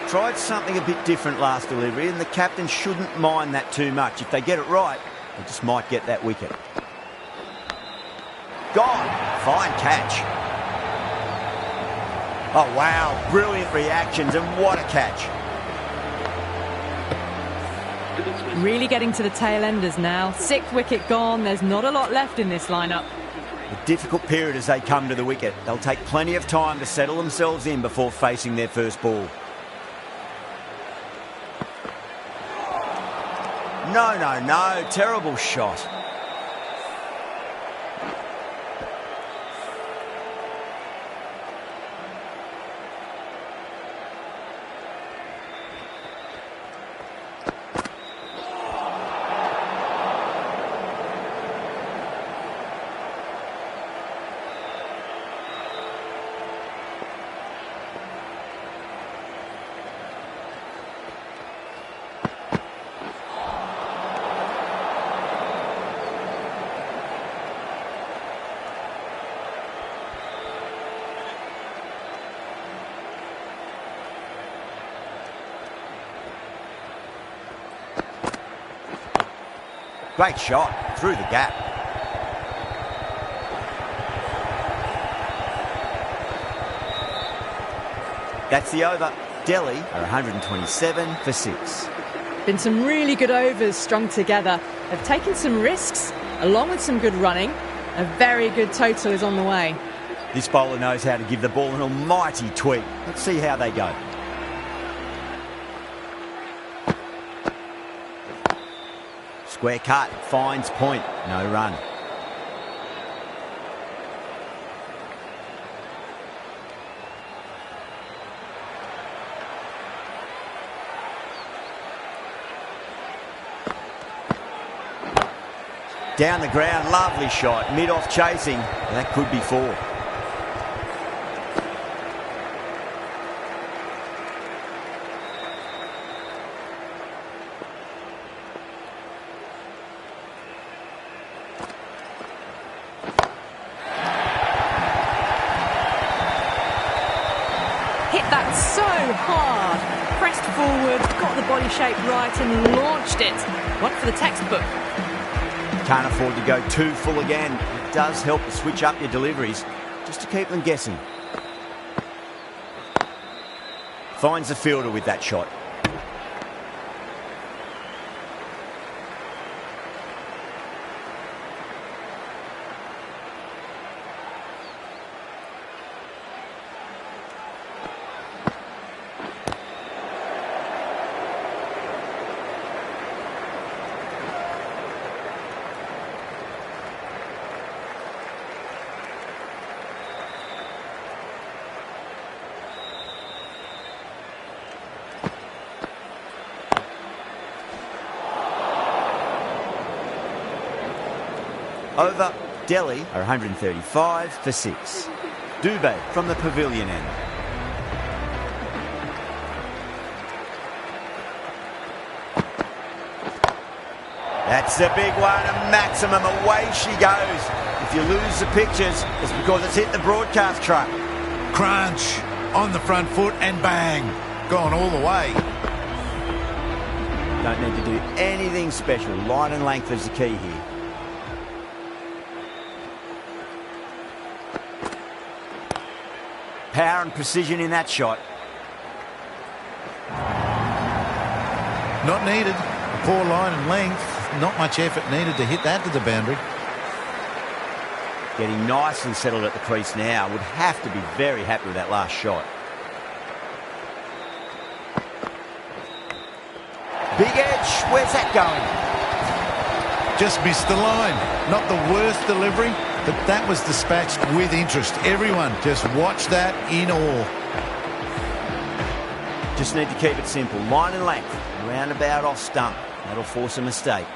Tried something a bit different last delivery, and the captain shouldn't mind that too much. If they get it right, they just might get that wicket. Gone. Fine catch. Oh, wow. Brilliant reactions, and what a catch. Really getting to the tail enders now. 6th wicket gone. There's not a lot left in this lineup. A difficult period as they come to the wicket. They'll take plenty of time to settle themselves in before facing their first ball. No, no, no. Terrible shot. Great shot through the gap. That's the over. Delhi are 127 for 6. Been some really good overs strung together. They've taken some risks, along with some good running. A very good total is on the way. This bowler knows how to give the ball an almighty tweak. Let's see how they go. Square cut, finds point, no run. Down the ground, lovely shot, mid-off chasing, that could be 4. Shape right and launched it. One for the textbook. Can't afford to go too full again. It does help to switch up your deliveries just to keep them guessing. Finds the fielder with that shot. Over. Delhi are 135 for 6. Dubé from the pavilion end. That's a big one, a maximum. Away she goes. If you lose the pictures, it's because it's hit the broadcast truck. Crunch on the front foot and bang, gone all the way. Don't need to do anything special. Line and length is the key here. Power and precision in that shot. Not needed. A poor line and length. Not much effort needed to hit that to the boundary. Getting nicely settled at the crease now. Would have to be very happy with that last shot. Big edge. Where's that going? Just missed the line. Not the worst delivery, but that was dispatched with interest. Everyone just watch that in awe. Just need to keep it simple. Line and length. Roundabout off stump. That'll force a mistake.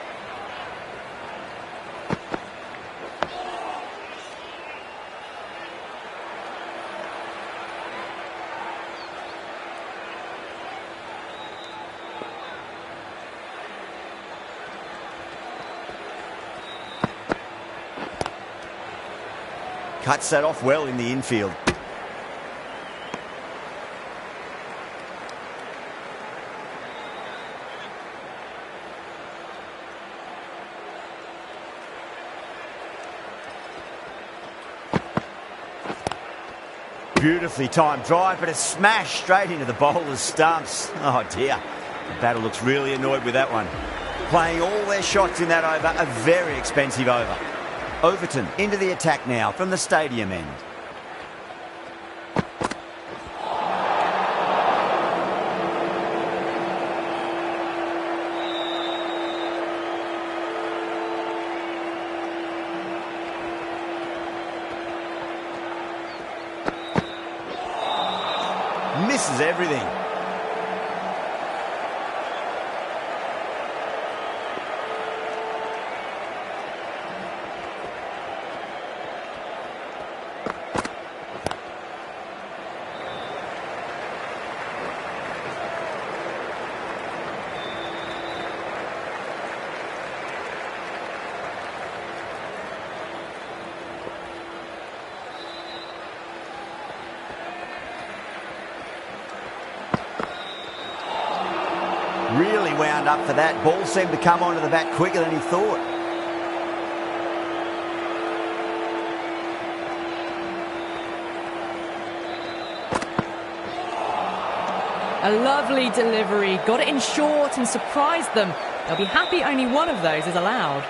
Cuts that off well in the infield. Beautifully timed drive, but it's smashed straight into the bowler's stumps. Oh dear. The batter looks really annoyed with that one. Playing all their shots in that over, a very expensive over. Overton into the attack now from the stadium end. Misses everything. Really wound up for that. Ball seemed to come onto the bat quicker than he thought. A lovely delivery. Got it in short and surprised them. They'll be happy only one of those is allowed.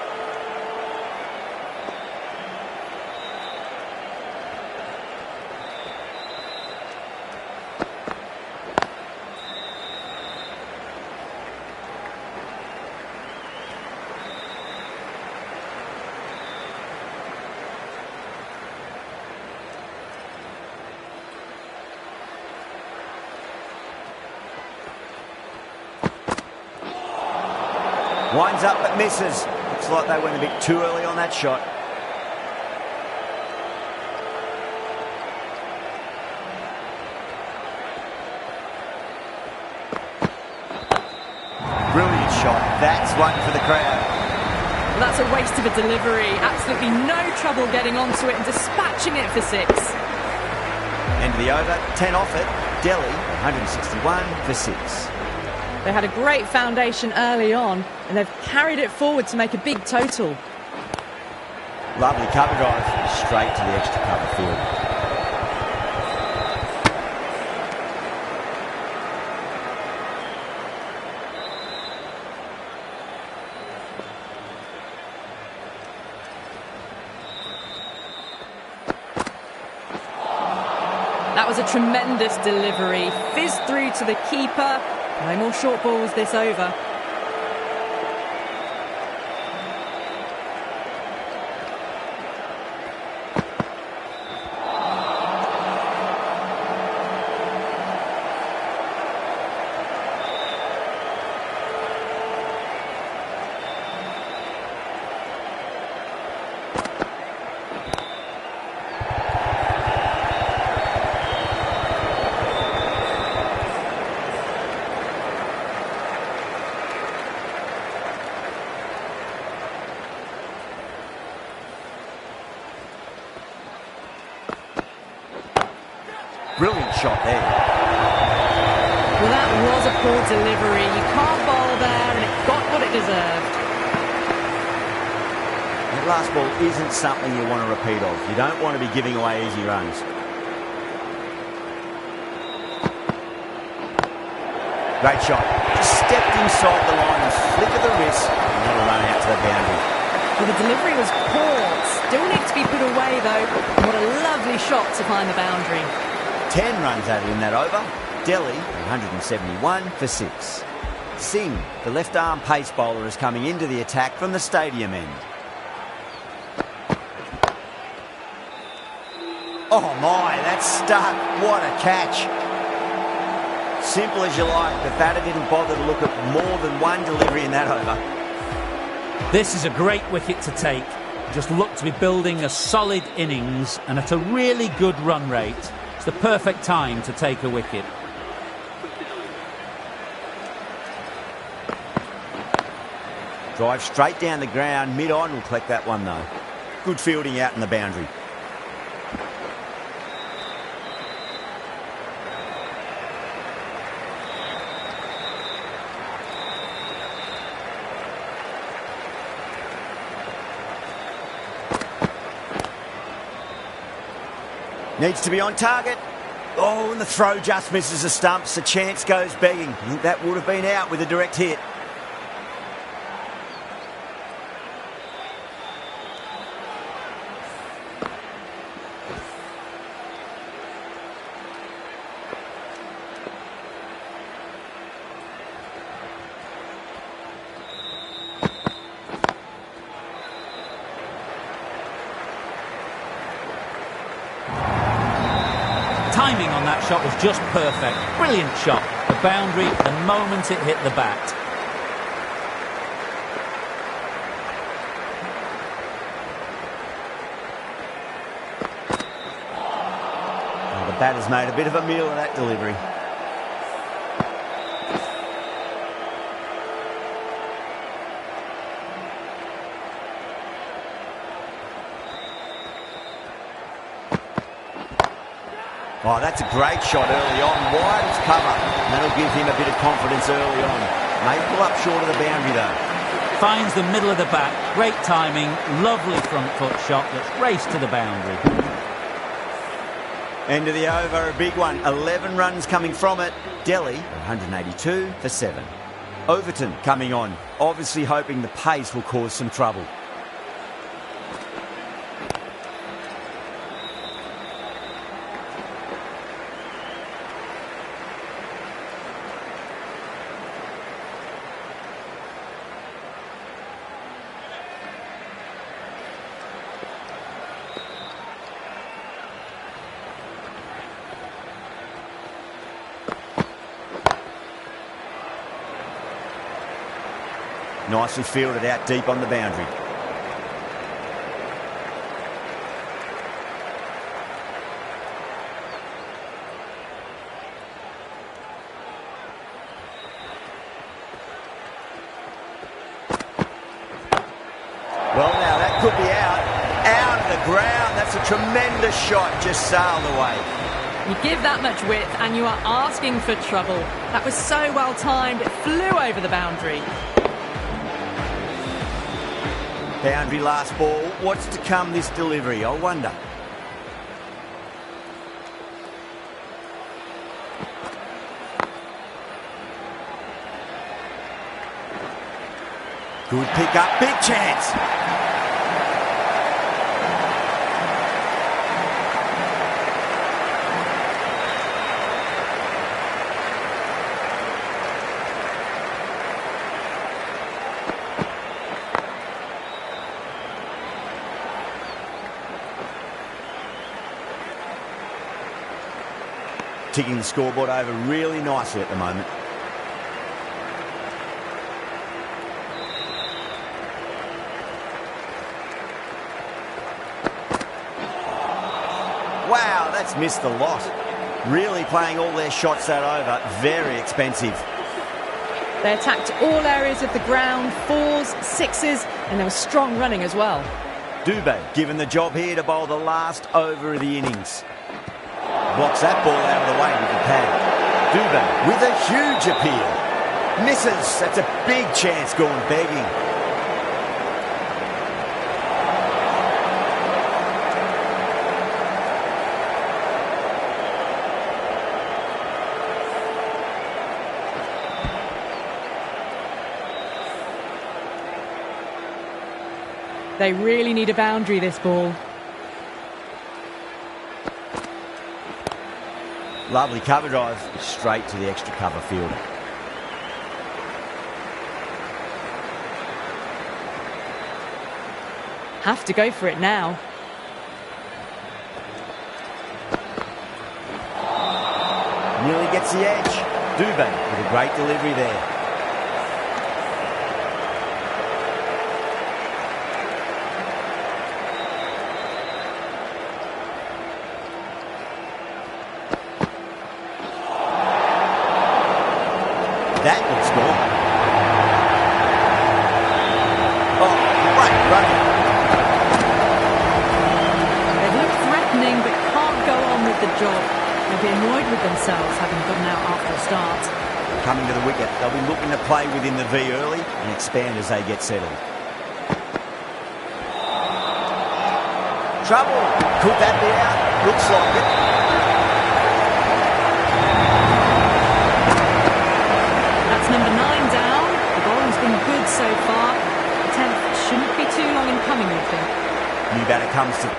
Winds up but misses. Looks like they went a bit too early on that shot. Brilliant shot. That's one for the crowd. Well, that's a waste of a delivery. Absolutely no trouble getting onto it and dispatching it for 6. End of the over. 10 off it. Delhi 161 for 6. They had a great foundation early on and they've carried it forward to make a big total. Lovely cover drive straight to the extra cover field. That was a tremendous delivery. Fizzed through to the keeper. No more short balls this over. Brilliant shot there. Well, that was a poor delivery. You can't bowl there and it deserved. That last ball isn't something you want to repeat of. You don't want to be giving away easy runs. Great shot. Just stepped inside the line and flick of the wrist, and that'll run out to the boundary. Well, the delivery was poor. Still needs to be put away, though. What a lovely shot to find the boundary. 10 runs added in that over. Delhi, 171 for 6. Singh, the left-arm pace bowler, is coming into the attack from the stadium end. Oh my, that's stuck. What a catch. Simple as you like, the batter didn't bother to look at more than one delivery in that over. This is a great wicket to take. Just look to be building a solid innings and at a really good run rate. It's the perfect time to take a wicket. Drive straight down the ground, mid-on will collect that one though. Good fielding out in the boundary. Needs to be on target. Oh, and the throw just misses the stumps. The chance goes begging. I think that would have been out with a direct hit. Timing on that shot was just perfect. Brilliant shot. The boundary the moment it hit the bat. Oh, the batter's made a bit of a meal of that delivery. Oh, that's a great shot early on. Wide as cover. And that'll give him a bit of confidence early on. May pull up short of the boundary though. Finds the middle of the bat. Great timing. Lovely front foot shot that's raced to the boundary. End of the over, a big one. 11 runs coming from it. Delhi, 182 for 7. Overton coming on. Obviously hoping the pace will cause some trouble. Nicely fielded out deep on the boundary. Well, now that could be out. Out of the ground. That's a tremendous shot. Just sailed away. You give that much width and you are asking for trouble. That was so well timed. It flew over the boundary. Boundary last ball. What's to come this delivery? I wonder. Good pick up. Big chance. Ticking the scoreboard over really nicely at the moment. Wow, that's missed the lot. Really playing all their shots that over. Very expensive. They attacked all areas of the ground, 4s, 6s, and there was strong running as well. Dubé given the job here to bowl the last over of the innings. Blocks that ball out of the way with the pad. Dubé with a huge appeal. Misses. That's a big chance gone begging. They really need a boundary, this ball. Lovely cover drive, straight to the extra cover fielder. Have to go for it now. Nearly gets the edge. Dubé with a great delivery there. That looks gone. Oh, great running. They look threatening but can't go on with the job. They'll be annoyed with themselves having gotten out after the start. Coming to the wicket, they'll be looking to play within the V early and expand as they get settled. Trouble. Could that be out? Looks like it. Number 9 down. The bowling's been good so far. The 10th shouldn't be too long in coming, I think. New batter comes to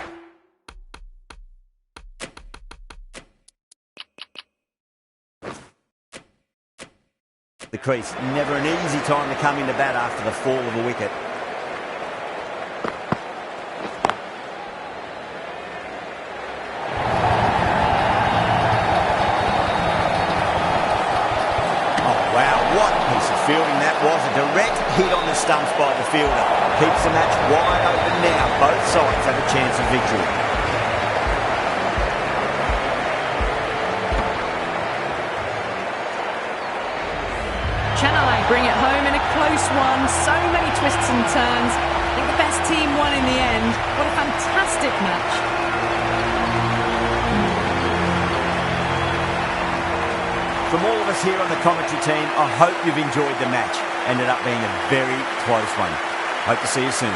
the crease. Never an easy time to come into bat after the fall of a wicket. Fielding that was a direct hit on the stumps by the fielder. Keeps the match wide open now. Both sides have a chance of victory. Chennai bring it home in a close one. So many twists and turns. I think the best team won in the end. What a fantastic match. From all of us here on the commentary team, I hope you've enjoyed the match. Ended up being a very close one. Hope to see you soon.